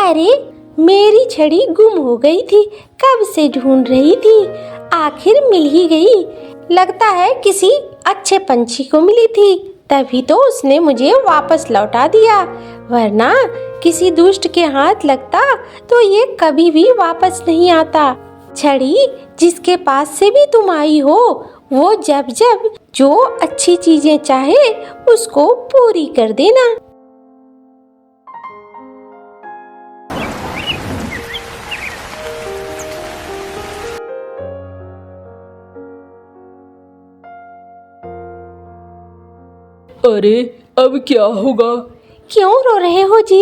अरे, मेरी छड़ी गुम हो गई थी, कब से ढूंढ रही थी, आखिर मिल ही गई। लगता है किसी अच्छे पंछी को मिली थी, तभी तो उसने मुझे वापस लौटा दिया, वरना किसी दुष्ट के हाथ लगता तो ये कभी भी वापस नहीं आता। छड़ी, जिसके पास से भी तुम आई हो, वो जब जब जो अच्छी चीजें चाहे उसको पूरी कर देना। अरे अब क्या होगा? क्यों रो रहे हो जी?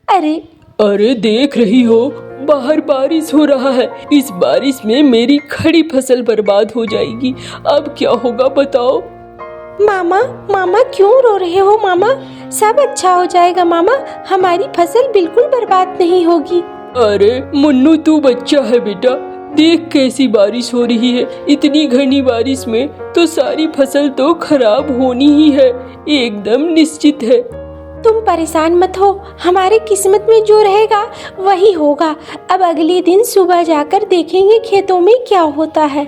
अरे देख रही हो, बाहर बारिश हो रहा है। इस बारिश में मेरी खड़ी फसल बर्बाद हो जाएगी। अब क्या होगा बताओ? मामा क्यों रो रहे हो मामा? सब अच्छा हो जाएगा मामा, हमारी फसल बिल्कुल बर्बाद नहीं होगी। अरे मुन्नू, तू बच्चा है बेटा, देख कैसी बारिश हो रही है। इतनी घनी बारिश में तो सारी फसल तो खराब होनी ही है, एकदम निश्चित है। तुम परेशान मत हो, हमारी किस्मत में जो रहेगा वही होगा। अब अगले दिन सुबह जाकर देखेंगे खेतों में क्या होता है।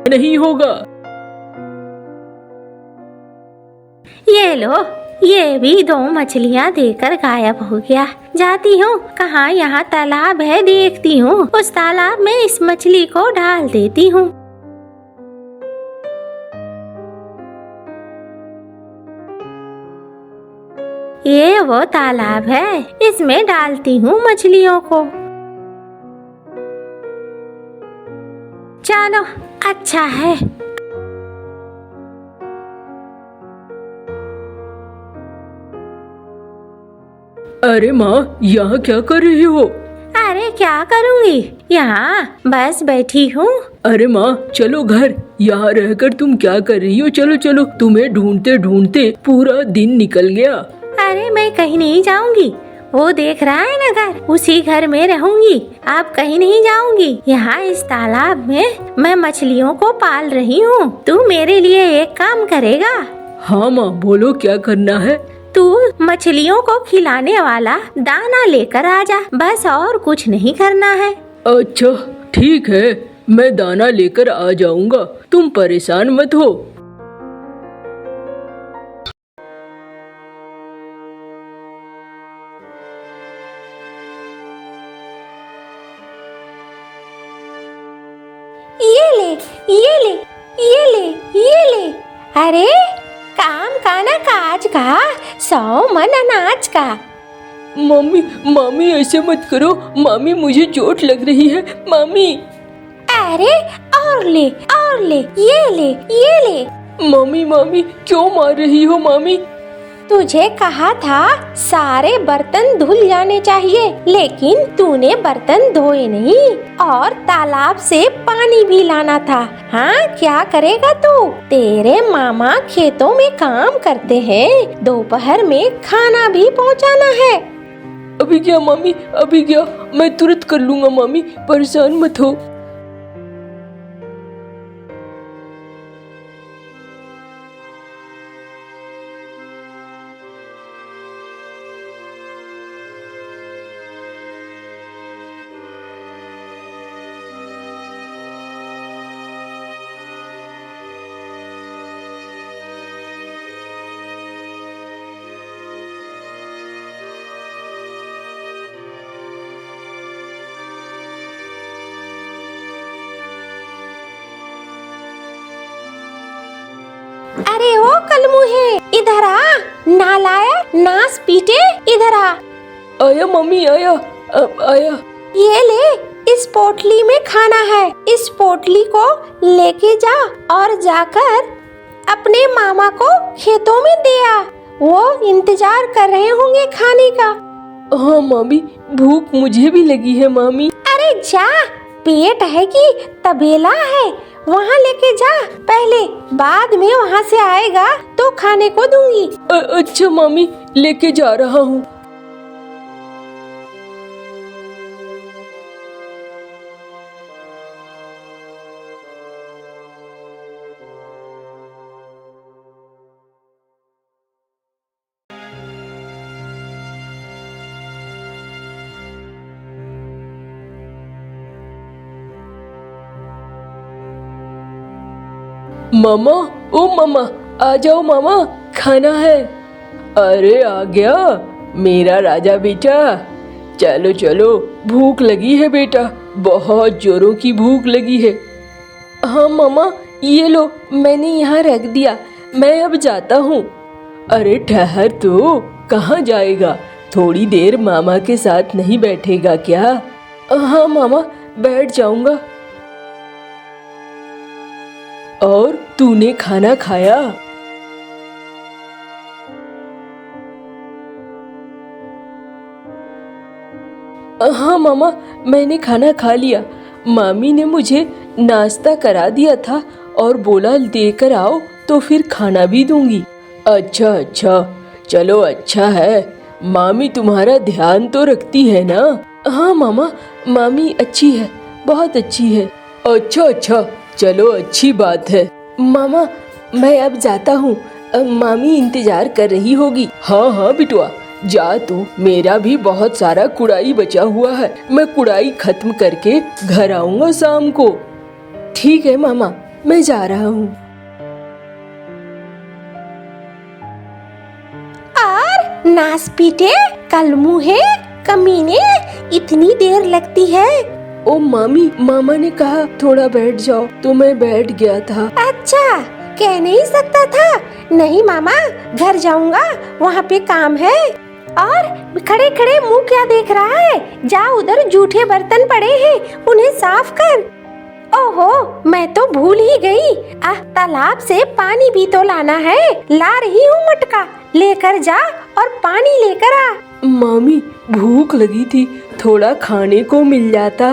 नहीं होगा। ये लो, ये भी 2 मछलियाँ देकर गायब हो गया। जाती हूँ, कहाँ यहाँ तालाब है देखती हूँ, उस तालाब में इस मछली को डाल देती हूँ। ये वो तालाब है, इसमें डालती हूँ मछलियों को। चलो, अच्छा है। अरे माँ, यहाँ क्या कर रही हो? अरे क्या करूँगी, यहाँ बस बैठी हूँ। अरे माँ चलो घर, यहाँ रहकर तुम क्या कर रही हो? चलो चलो, तुम्हें ढूंढते ढूंढते पूरा दिन निकल गया। अरे मैं कहीं नहीं जाऊंगी, वो देख रहा है ना घर, उसी घर में रहूंगी। आप कहीं नहीं जाऊंगी, यहाँ इस तालाब में मैं मछलियों को पाल रही हूँ। तू मेरे लिए एक काम करेगा? हाँ माँ, बोलो क्या करना है? तू मछलियों को खिलाने वाला दाना लेकर आ जा, बस और कुछ नहीं करना है। अच्छा ठीक है, मैं दाना लेकर आ जाऊंगा, तुम परेशान मत हो। ये ले, ये ले, ये ले, ये ले। अरे काम का ना काज का, 100 मन अनाज का। मम्मी मम्मी ऐसे मत करो, मम्मी मुझे चोट लग रही है मम्मी। अरे और ले, और ले, ये ले, ये ले। मम्मी मम्मी क्यों मार रही हो मम्मी? तुझे कहा था सारे बर्तन धुल जाने चाहिए, लेकिन तूने बर्तन धोए नहीं और तालाब से पानी भी लाना था। हाँ, क्या करेगा तू? तेरे मामा खेतों में काम करते हैं, दोपहर में खाना भी पहुँचाना है। अभी क्या मम्मी, अभी क्या? मैं तुरंत कर लूंगा मम्मी, परेशान मत हो। अरे ओ कलमुहे, इधर आ, नालायक, नास पीटे, इधर आ। आया मम्मी, आया आया। ये ले, इस पोटली में खाना है, इस पोटली को लेके जा और जाकर अपने मामा को खेतों में दे आ, वो इंतजार कर रहे होंगे खाने का। हाँ मम्मी, भूख मुझे भी लगी है मम्मी। अरे जा, पेट है कि तबेला है, वहाँ लेके जा पहले, बाद में वहाँ से आएगा तो खाने को दूंगी। अच्छा मम्मी, लेके जा रहा हूँ। मामा, ओ मामा, आ जाओ मामा, खाना है। अरे आ गया मेरा राजा बेटा। चलो चलो, भूख लगी है बेटा, बहुत जोरों की भूख लगी है। हाँ मामा, ये लो, मैंने यहाँ रख दिया, मैं अब जाता हूँ। अरे ठहर तो, कहाँ जाएगा? थोड़ी देर मामा के साथ नहीं बैठेगा क्या? हाँ मामा, बैठ जाऊंगा। और तूने खाना खाया? हाँ मामा, मैंने खाना खा लिया। मामी ने मुझे नाश्ता करा दिया था और बोला देकर आओ तो फिर खाना भी दूंगी। अच्छा अच्छा, चलो अच्छा है, मामी तुम्हारा ध्यान तो रखती है ना? हाँ मामा, मामी अच्छी है, बहुत अच्छी है। अच्छा अच्छा, चलो अच्छी बात है। मामा, मैं अब जाता हूँ, मामी इंतजार कर रही होगी। हाँ हाँ बिटुआ, जा तू, मेरा भी बहुत सारा कुड़ाई बचा हुआ है, मैं कुड़ाई खत्म करके घर आऊंगा शाम को। ठीक है मामा, मैं जा रहा हूँ। और नास पीटे, कलमुहे, कमीने, इतनी देर लगती है। ओ मामी, मामा ने कहा थोड़ा बैठ जाओ तो मैं बैठ गया था। अच्छा, कह नहीं सकता था? नहीं मामा, घर जाऊंगा, वहाँ पे काम है। और खड़े खड़े मुंह क्या देख रहा है? जा, उधर जूठे बर्तन पड़े हैं, उन्हें साफ कर। ओहो, मैं तो भूल ही गई। तालाब से पानी भी तो लाना है, ला रही हूँ मटका, लेकर जा और पानी लेकर आ। मामी, भूख लगी थी, थोड़ा खाने को मिल जाता।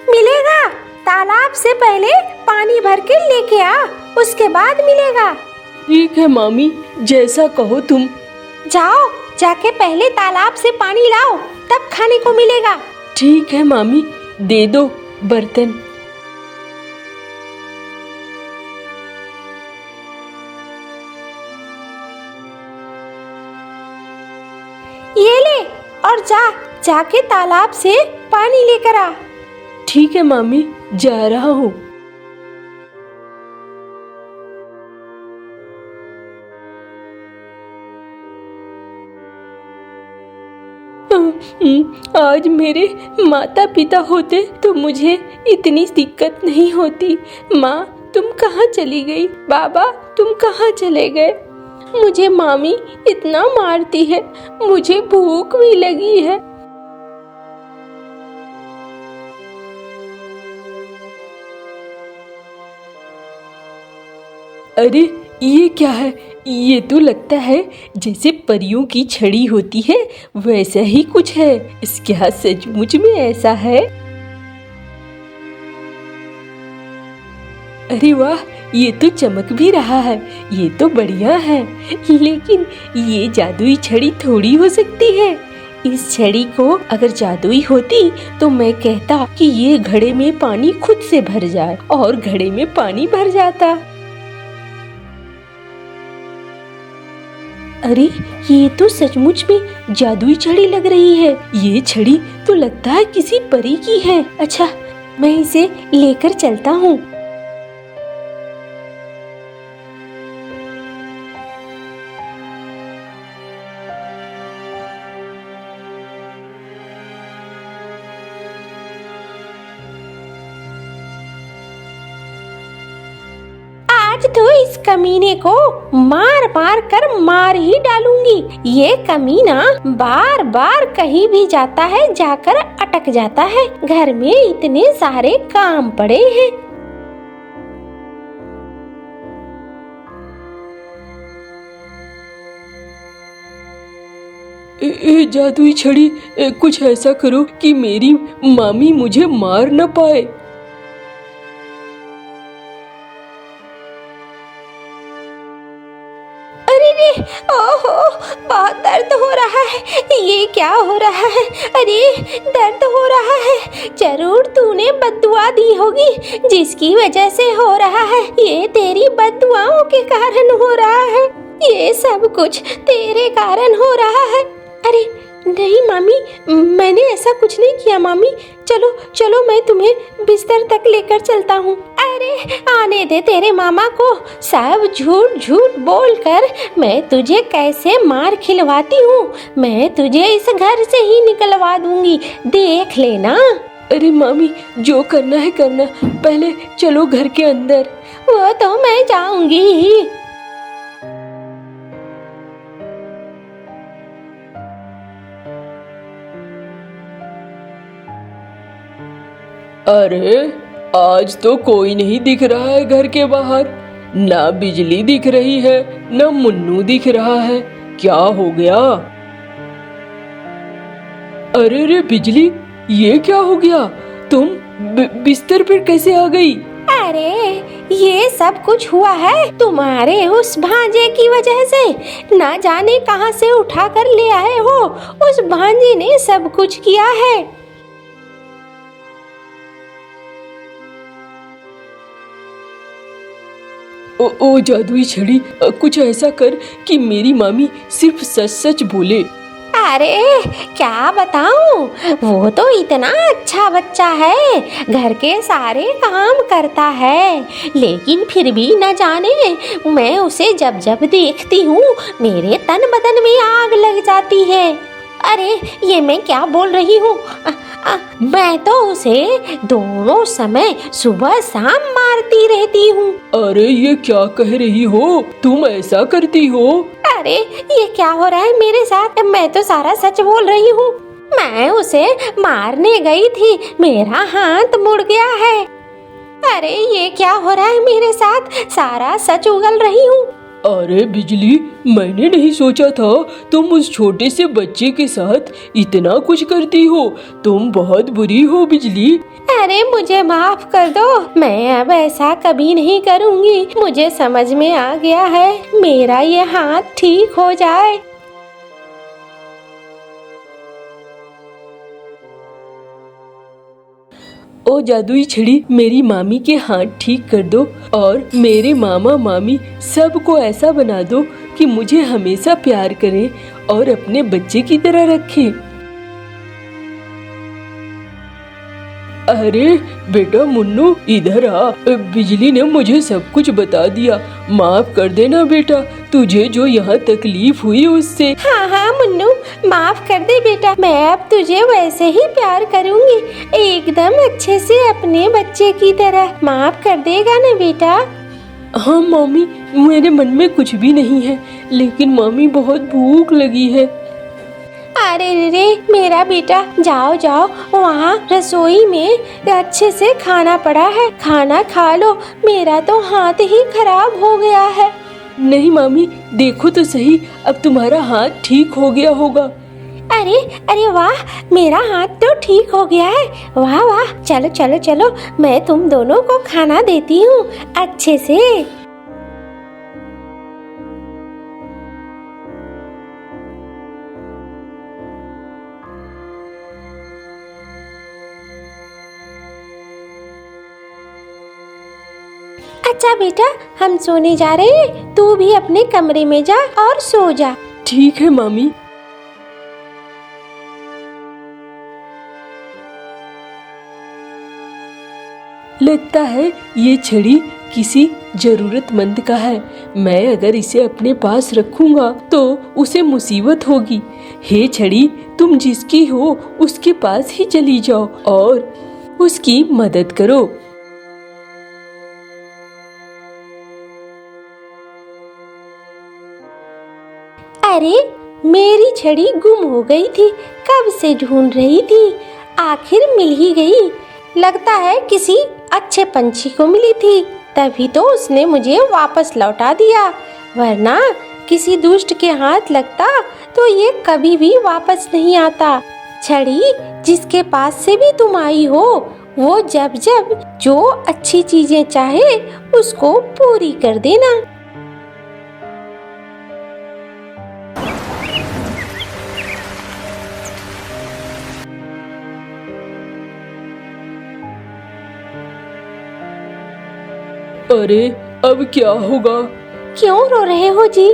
मिलेगा, तालाब से पहले पानी भर के लेके आ, उसके बाद मिलेगा। ठीक है मामी, जैसा कहो तुम। जाओ, जाके पहले तालाब से पानी लाओ, तब खाने को मिलेगा। ठीक है मामी, दे दो बर्तन। ये ले, और जाके तालाब से पानी लेकर आ। ठीक है मामी, जा रहा हूँ। आज मेरे माता पिता होते तो मुझे इतनी दिक्कत नहीं होती। माँ, तुम कहाँ चली गई? बाबा, तुम कहाँ चले गए? मुझे मामी इतना मारती है, मुझे भूख भी लगी है। अरे ये क्या है? ये तो लगता है जैसे परियों की छड़ी होती है, वैसा ही कुछ है। क्या सचमुच में ऐसा है? अरे वाह, ये तो चमक भी रहा है, ये तो बढ़िया है। लेकिन ये जादुई छड़ी थोड़ी हो सकती है। इस छड़ी को अगर जादुई होती तो मैं कहता कि ये घड़े में पानी खुद से भर जाए, और घड़े में पानी भर जाता। अरे ये तो सचमुच में जादुई छड़ी लग रही है। ये छड़ी तो लगता है किसी परी की है। अच्छा, मैं इसे लेकर चलता हूँ। आज तो इस कमीने को मार मार कर मार ही डालूंगी। ये कमीना बार बार कहीं भी जाता है, जाकर अटक जाता है। घर में इतने सारे काम पड़े हैं। जादुई छड़ी, कुछ ऐसा करो कि मेरी मामी मुझे मार न पाए। ओहो, बहुत दर्द हो रहा है। ये क्या हो रहा है? अरे दर्द हो रहा है। जरूर तूने बद्दुआ दी होगी, जिसकी वजह से हो रहा है। ये तेरी बद्दुआओं के कारण हो रहा है। ये सब कुछ तेरे कारण हो रहा है। अरे नहीं मामी, मैंने ऐसा कुछ नहीं किया मामी। चलो चलो, मैं तुम्हें बिस्तर तक लेकर चलता हूँ। अरे आने दे तेरे मामा को, सब झूठ झूठ बोलकर मैं तुझे कैसे मार खिलवाती हूँ। मैं तुझे इस घर से ही निकलवा दूंगी, देख लेना। अरे मामी, जो करना है करना, पहले चलो घर के अंदर। वो तो मैं जाऊंगी ही। अरे आज तो कोई नहीं दिख रहा है घर के बाहर, ना बिजली दिख रही है, ना मुन्नू दिख रहा है। क्या हो गया? अरे रे बिजली, ये क्या हो गया? तुम बिस्तर पर कैसे आ गई? अरे ये सब कुछ हुआ है तुम्हारे उस भांजे की वजह से। ना जाने कहां से उठा कर ले आए हो, उस भांजे ने सब कुछ किया है। ओ जादुई छड़ी, कुछ ऐसा कर कि मेरी मामी सिर्फ सच सच बोले। अरे क्या बताऊं, वो तो इतना अच्छा बच्चा है, घर के सारे काम करता है, लेकिन फिर भी न जाने मैं उसे जब जब देखती हूँ मेरे तन बदन में आग लग जाती है। अरे ये मैं क्या बोल रही हूँ, मैं तो उसे दोनों समय सुबह शाम मारती रहती हूँ। अरे ये क्या कह रही हो? तुम ऐसा करती हो? अरे ये क्या हो रहा है मेरे साथ? मैं तो सारा सच बोल रही हूँ। मैं उसे मारने गई थी, मेरा हाथ मुड़ गया है। अरे ये क्या हो रहा है मेरे साथ? सारा सच उगल रही हूँ। अरे बिजली, मैंने नहीं सोचा था तुम उस छोटे से बच्चे के साथ इतना कुछ करती हो। तुम बहुत बुरी हो बिजली। अरे मुझे माफ कर दो, मैं अब ऐसा कभी नहीं करूँगी। मुझे समझ में आ गया है, मेरा ये हाथ ठीक हो जाए। ओ जादुई छड़ी, मेरी मामी के हाथ ठीक कर दो और मेरे मामा मामी सबको ऐसा बना दो कि मुझे हमेशा प्यार करें और अपने बच्चे की तरह रखें। अरे बेटा मुन्नू, इधर आ। बिजली ने मुझे सब कुछ बता दिया। माफ कर देना बेटा, तुझे जो यहाँ तकलीफ हुई उससे। हाँ हाँ मुन्नू, माफ कर दे बेटा, मैं अब तुझे वैसे ही प्यार करूँगी, एकदम अच्छे से अपने बच्चे की तरह। माफ कर देगा ना बेटा? हाँ मामी, मेरे मन में कुछ भी नहीं है, लेकिन मामी बहुत भूख लगी है। अरे रे मेरा बेटा, जाओ जाओ, वहाँ रसोई में अच्छे से खाना पड़ा है, खाना खा लो। मेरा तो हाथ ही खराब हो गया है। नहीं मामी, देखो तो सही, अब तुम्हारा हाथ ठीक हो गया होगा। अरे अरे वाह, मेरा हाथ तो ठीक हो गया है। वाह वाह, चलो चलो चलो, मैं तुम दोनों को खाना देती हूँ अच्छे से। अच्छा बेटा, हम सोने जा रहे हैं, तू भी अपने कमरे में जा और सो जा। ठीक है मामी। लगता है ये छड़ी किसी जरूरतमंद का है। मैं अगर इसे अपने पास रखूंगा तो उसे मुसीबत होगी। हे छड़ी, तुम जिसकी हो उसके पास ही चली जाओ और उसकी मदद करो। अरे मेरी छड़ी गुम हो गई थी, कब से ढूंढ रही थी, आखिर मिल ही गई। लगता है किसी अच्छे पंछी को मिली थी, तभी तो उसने मुझे वापस लौटा दिया, वरना किसी दुष्ट के हाथ लगता तो ये कभी भी वापस नहीं आता। छड़ी, जिसके पास से भी तुम आई हो, वो जब जब जो अच्छी चीजें चाहे उसको पूरी कर देना। अरे अब क्या होगा? क्यों रो रहे हो जी?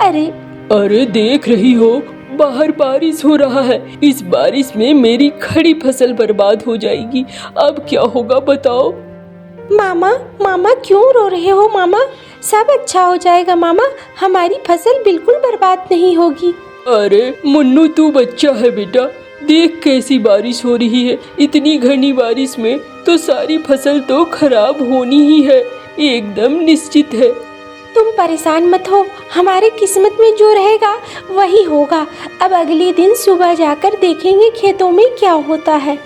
अरे अरे देख रही हो, बाहर बारिश हो रहा है। इस बारिश में मेरी खड़ी फसल बर्बाद हो जाएगी। अब क्या होगा बताओ। मामा मामा क्यों रो रहे हो मामा? सब अच्छा हो जाएगा मामा, हमारी फसल बिल्कुल बर्बाद नहीं होगी। अरे मुन्नू, तू बच्चा है बेटा, देख कैसी बारिश हो रही है। इतनी घनी बारिश में तो सारी फसल तो खराब होनी ही है, एकदम निश्चित है। तुम परेशान मत हो, हमारे किस्मत में जो रहेगा वही होगा। अब अगले दिन सुबह जाकर देखेंगे खेतों में क्या होता है।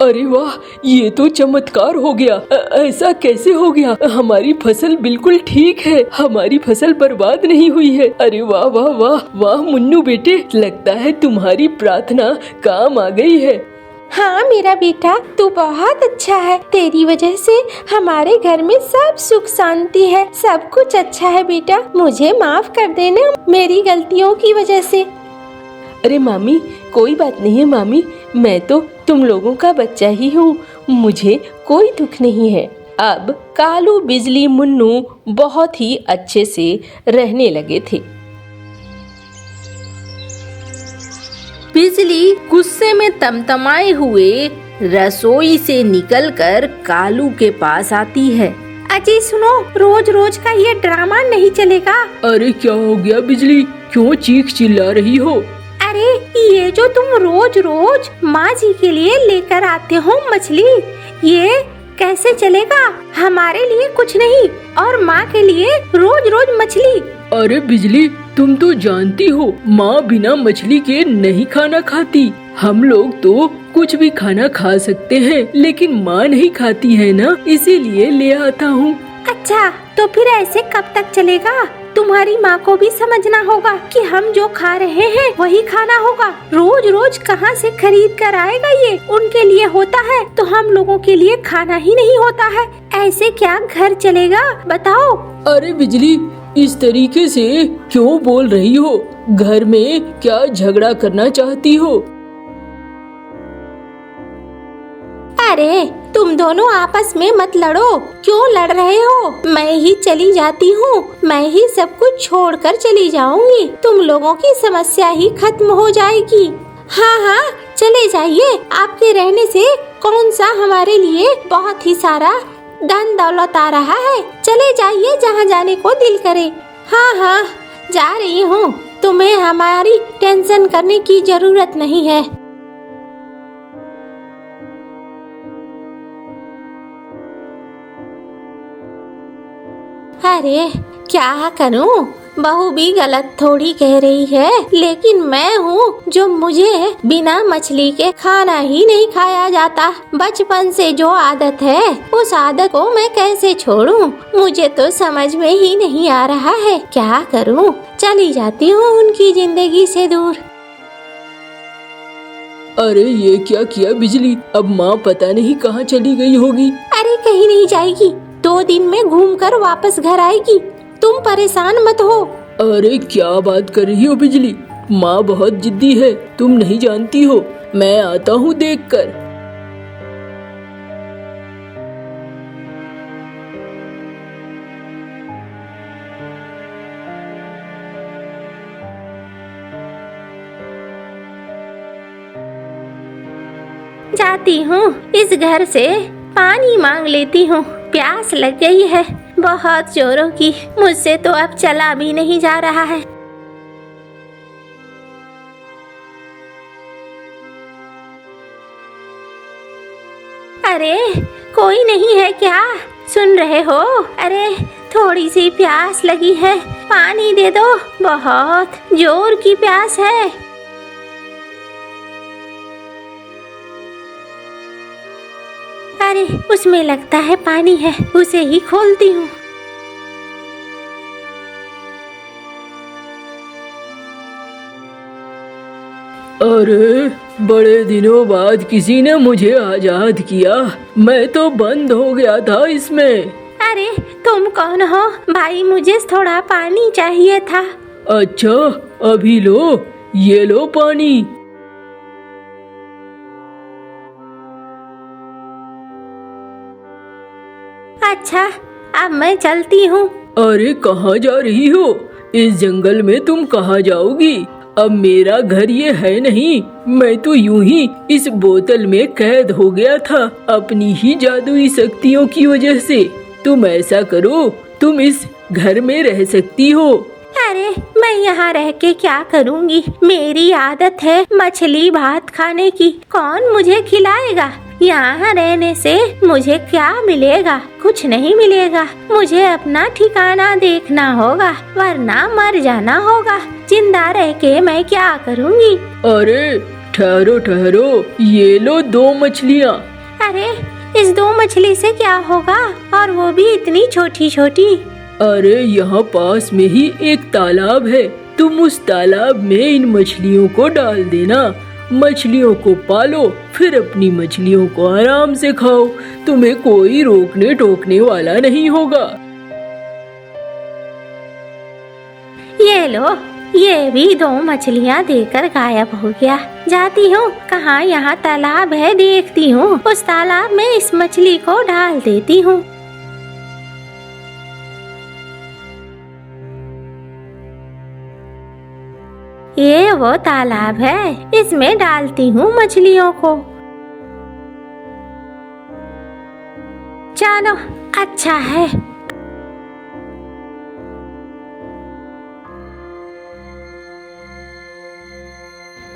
अरे वाह, ये तो चमत्कार हो गया। ऐसा कैसे हो गया? हमारी फसल बिल्कुल ठीक है, हमारी फसल बर्बाद नहीं हुई है। अरे वाह वाह वाह वाह मुन्नू बेटे, लगता है तुम्हारी प्रार्थना काम आ गई है। हाँ मेरा बेटा, तू बहुत अच्छा है। तेरी वजह से हमारे घर में सब सुख शांति है, सब कुछ अच्छा है बेटा। मुझे माफ कर देना मेरी गलतियों की वजह से। अरे मामी, कोई बात नहीं है मामी, मैं तो तुम लोगों का बच्चा ही हूँ, मुझे कोई दुख नहीं है। अब कालू, बिजली, मुन्नू बहुत ही अच्छे से रहने लगे थे। बिजली गुस्से में तमतमाए हुए रसोई से निकलकर कालू के पास आती है। अजी सुनो, रोज रोज का ये ड्रामा नहीं चलेगा। अरे क्या हो गया बिजली, क्यों चीख चिल्ला रही हो? अरे ये जो तुम रोज रोज माँ जी के लिए लेकर आते हो मछली, ये कैसे चलेगा? हमारे लिए कुछ नहीं और माँ के लिए रोज रोज मछली। अरे बिजली, तुम तो जानती हो माँ बिना मछली के नहीं खाना खाती। हम लोग तो कुछ भी खाना खा सकते हैं, लेकिन माँ नहीं खाती है ना, इसीलिए ले आता हूँ। अच्छा, तो फिर ऐसे कब तक चलेगा? तुम्हारी माँ को भी समझना होगा कि हम जो खा रहे हैं वही खाना होगा। रोज रोज कहाँ से खरीद कर आएगा? ये उनके लिए होता है तो हम लोगों के लिए खाना ही नहीं होता है। ऐसे क्या घर चलेगा बताओ? अरे बिजली, इस तरीके से क्यों बोल रही हो? घर में क्या झगड़ा करना चाहती हो? अरे तुम दोनों आपस में मत लड़ो। क्यों लड़ रहे हो? मैं ही चली जाती हूँ, मैं ही सब कुछ छोड़कर चली जाऊंगी। तुम लोगों की समस्या ही खत्म हो जाएगी। हाँ हाँ चले जाइए, आपके रहने से कौन सा हमारे लिए बहुत ही सारा धन दौलत आ रहा है। चले जाइए जहाँ जाने को दिल करे। हाँ हाँ जा रही हूँ, तुम्हें हमारी टेंशन करने की जरूरत नहीं है। अरे क्या करूं, बहू भी गलत थोड़ी कह रही है, लेकिन मैं हूँ जो मुझे बिना मछली के खाना ही नहीं खाया जाता। बचपन से जो आदत है उस आदत को मैं कैसे छोड़ूं? मुझे तो समझ में ही नहीं आ रहा है, क्या करूं? चली जाती हूँ उनकी जिंदगी से दूर। अरे ये क्या किया बिजली, अब माँ पता नहीं कहाँ चली गई होगी। अरे कहीं नहीं जाएगी, 2 दिन में घूमकर वापस घर आएगी। तुम परेशान मत हो। अरे क्या बात कर रही हो बिजली, माँ बहुत जिद्दी है, तुम नहीं जानती हो। मैं आता हूँ देखकर। जाती हूँ इस घर से पानी मांग लेती हूँ, प्यास लग गई है बहुत जोरों की। मुझसे तो अब चला भी नहीं जा रहा है। अरे कोई नहीं है क्या? सुन रहे हो? अरे थोड़ी सी प्यास लगी है, पानी दे दो, बहुत जोर की प्यास है। अरे उसमें लगता है पानी है, उसे ही खोलती हूँ। अरे बड़े दिनों बाद किसी ने मुझे आजाद किया, मैं तो बंद हो गया था इसमें। अरे तुम कौन हो भाई? मुझे थोड़ा पानी चाहिए था। अच्छा अभी लो, ये लो पानी। अच्छा, अब मैं चलती हूँ। अरे कहाँ जा रही हो? इस जंगल में तुम कहाँ जाओगी? अब मेरा घर ये है नहीं। मैं तो यूं ही इस बोतल में कैद हो गया था अपनी ही जादुई शक्तियों की वजह से। तुम ऐसा करो, तुम इस घर में रह सकती हो। अरे मैं यहाँ रह के क्या करूँगी? मेरी आदत है मछली भात खाने की, कौन मुझे खिलाएगा? यहाँ रहने से मुझे क्या मिलेगा? कुछ नहीं मिलेगा। मुझे अपना ठिकाना देखना होगा, वरना मर जाना होगा। जिंदा रह के मैं क्या करूँगी? अरे ठहरो ठहरो, ये लो 2 मछलियाँ। अरे इस 2 मछली से क्या होगा, और वो भी इतनी छोटी छोटी? अरे यहाँ पास में ही एक तालाब है, तुम उस तालाब में इन मछलियों को डाल देना। मछलियों को पालो, फिर अपनी मछलियों को आराम से खाओ। तुम्हें कोई रोकने टोकने वाला नहीं होगा। ये लो, ये भी 2 मछलियाँ देकर गायब हो गया। जाती हूँ, कहाँ यहाँ तालाब है देखती हूँ। उस तालाब में इस मछली को डाल देती हूँ। ये वो तालाब है, इसमें डालती हूँ मछलियों को। चलो, अच्छा है।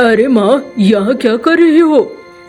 अरे माँ, यहाँ क्या कर रही हो?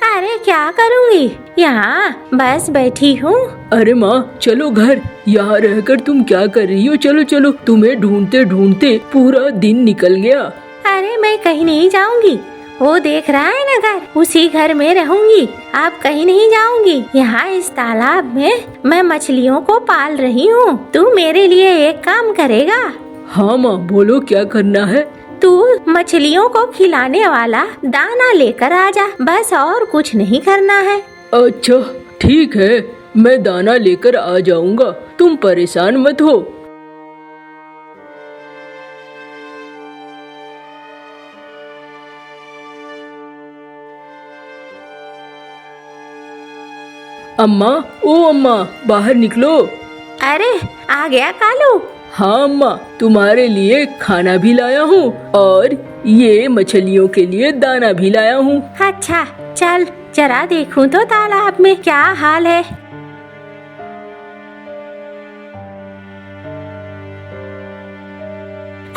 अरे क्या करूँगी, यहाँ बस बैठी हूँ। अरे माँ चलो घर, यहाँ रहकर तुम क्या कर रही हो? चलो चलो, तुम्हें ढूंढते ढूंढते पूरा दिन निकल गया। अरे मैं कहीं नहीं जाऊंगी, वो देख रहा है ना घर, उसी घर में रहूंगी। अब कहीं नहीं जाऊंगी। यहाँ इस तालाब में मैं मछलियों को पाल रही हूँ। तू मेरे लिए एक काम करेगा? हाँ माँ बोलो, क्या करना है? तू मछलियों को खिलाने वाला दाना लेकर आ जा, बस और कुछ नहीं करना है। अच्छा ठीक है, मैं दाना लेकर आ जाऊंगा, तुम परेशान मत हो। अम्मा, ओ अम्मा, बाहर निकलो। अरे आ गया कालू। हाँ अम्मा, तुम्हारे लिए खाना भी लाया हूँ और ये मछलियों के लिए दाना भी लाया हूँ। अच्छा चल, जरा देखूं तो तालाब में क्या हाल है।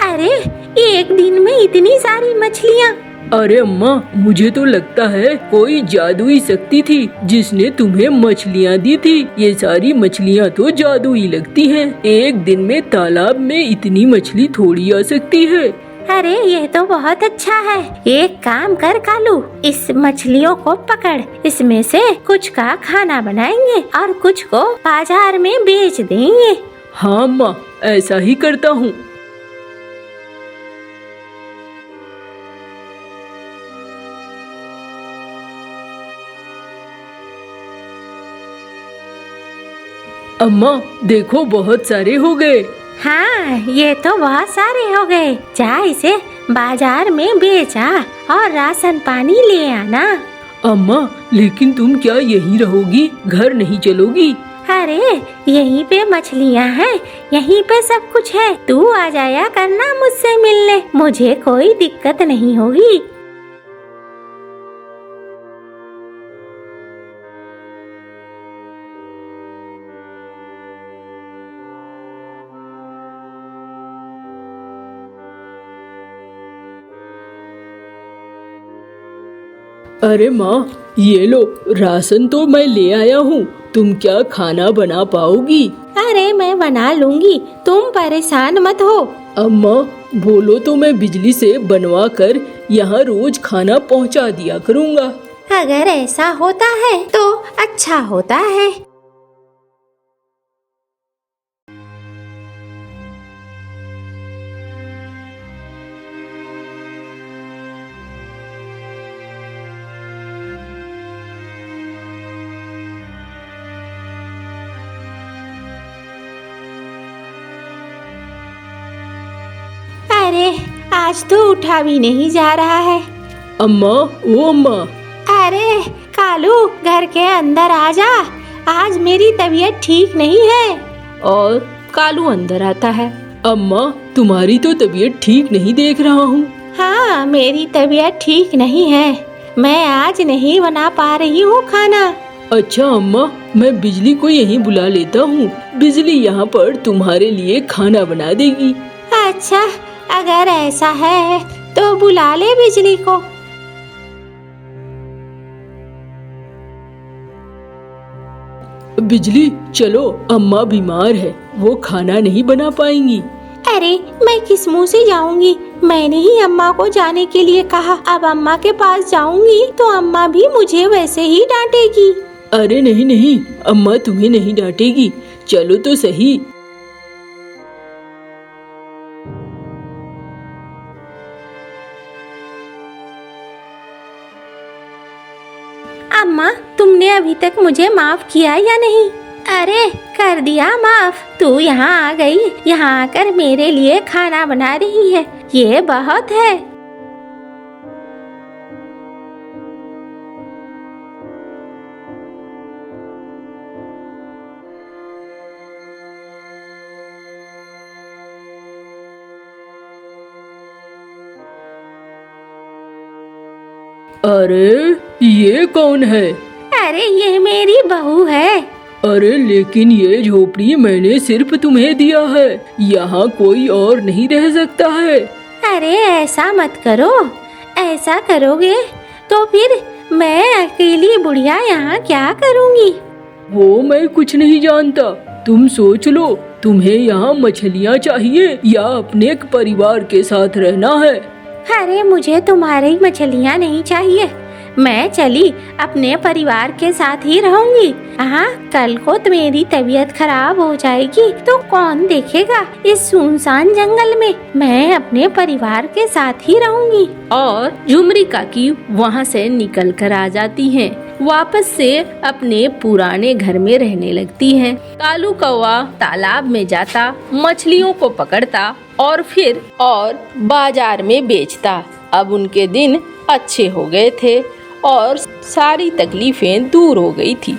अरे एक दिन में इतनी सारी मछलियाँ। अरे अम्मा, मुझे तो लगता है कोई जादुई शक्ति थी जिसने तुम्हें मछलियाँ दी थी। ये सारी मछलियाँ तो जादुई लगती हैं। एक दिन में तालाब में इतनी मछली थोड़ी आ सकती है। अरे ये तो बहुत अच्छा है। एक काम कर कालू, इस मछलियों को पकड़, इसमें से कुछ का खाना बनाएंगे और कुछ को बाजार में बेच देंगे। हाँ अम्मा, ऐसा ही करता हूँ। अम्मा देखो, बहुत सारे हो गए। हाँ ये तो बहुत सारे हो गए। जा इसे बाजार में बेचा और राशन पानी ले आना। अम्मा लेकिन तुम क्या यहीं रहोगी, घर नहीं चलोगी? अरे यहीं पे मछलियाँ हैं, यहीं पे सब कुछ है। तू आ जाया करना मुझसे मिलने, मुझे कोई दिक्कत नहीं होगी। अरे माँ, ये लो, राशन तो मैं ले आया हूँ। तुम क्या खाना बना पाओगी? अरे मैं बना लूंगी, तुम परेशान मत हो। अम्मा बोलो तो मैं बिजली से बनवा कर यहाँ रोज खाना पहुँचा दिया करूँगा। अगर ऐसा होता है तो अच्छा होता है। अरे आज तो उठा भी नहीं जा रहा है। अम्मा, ओ अम्मा। अरे कालू, घर के अंदर आ जा, आज मेरी तबीयत ठीक नहीं है। और कालू अंदर आता है। अम्मा, तुम्हारी तो तबीयत ठीक नहीं देख रहा हूँ। हाँ, मेरी तबीयत ठीक नहीं है, मैं आज नहीं बना पा रही हूँ खाना। अच्छा अम्मा, मैं बिजली को यहीं बुला लेता हूँ, बिजली यहाँ पर तुम्हारे लिए खाना बना देगी। अच्छा, अगर ऐसा है तो बुला ले बिजली को। बिजली, चलो, अम्मा बीमार है, वो खाना नहीं बना पाएंगी। अरे मैं किस मुंह से जाऊंगी, मैंने ही अम्मा को जाने के लिए कहा। अब अम्मा के पास जाऊंगी तो अम्मा भी मुझे वैसे ही डांटेगी। अरे नहीं नहीं, अम्मा तुम्हें नहीं डांटेगी, चलो तो सही। अम्मा, तुमने अभी तक मुझे माफ किया या नहीं? अरे कर दिया माफ, तू यहाँ आ गई, यहाँ आकर मेरे लिए खाना बना रही है, ये बहुत है। अरे ये कौन है? अरे ये मेरी बहू है। अरे लेकिन ये झोपड़ी मैंने सिर्फ तुम्हें दिया है, यहाँ कोई और नहीं रह सकता है। अरे ऐसा मत करो, ऐसा करोगे तो फिर मैं अकेली बुढ़िया यहाँ क्या करूँगी? वो मैं कुछ नहीं जानता, तुम सोच लो, तुम्हें यहाँ मछलियाँ चाहिए या अपने परिवार के साथ रहना है? अरे मुझे तुम्हारी मछलियाँ नहीं चाहिए, मैं चली अपने परिवार के साथ ही रहूंगी। हाँ, कल को तो मेरी तबीयत खराब हो जाएगी तो कौन देखेगा इस सुनसान जंगल में, मैं अपने परिवार के साथ ही रहूंगी। और झुमरी काकी वहाँ से निकल कर आ जाती हैं, वापस से अपने पुराने घर में रहने लगती हैं। कालू कौवा तालाब में जाता, मछलियों को पकड़ता और फिर बाजार में बेचता। अब उनके दिन अच्छे हो गए थे और सारी तकलीफें दूर हो गई थी।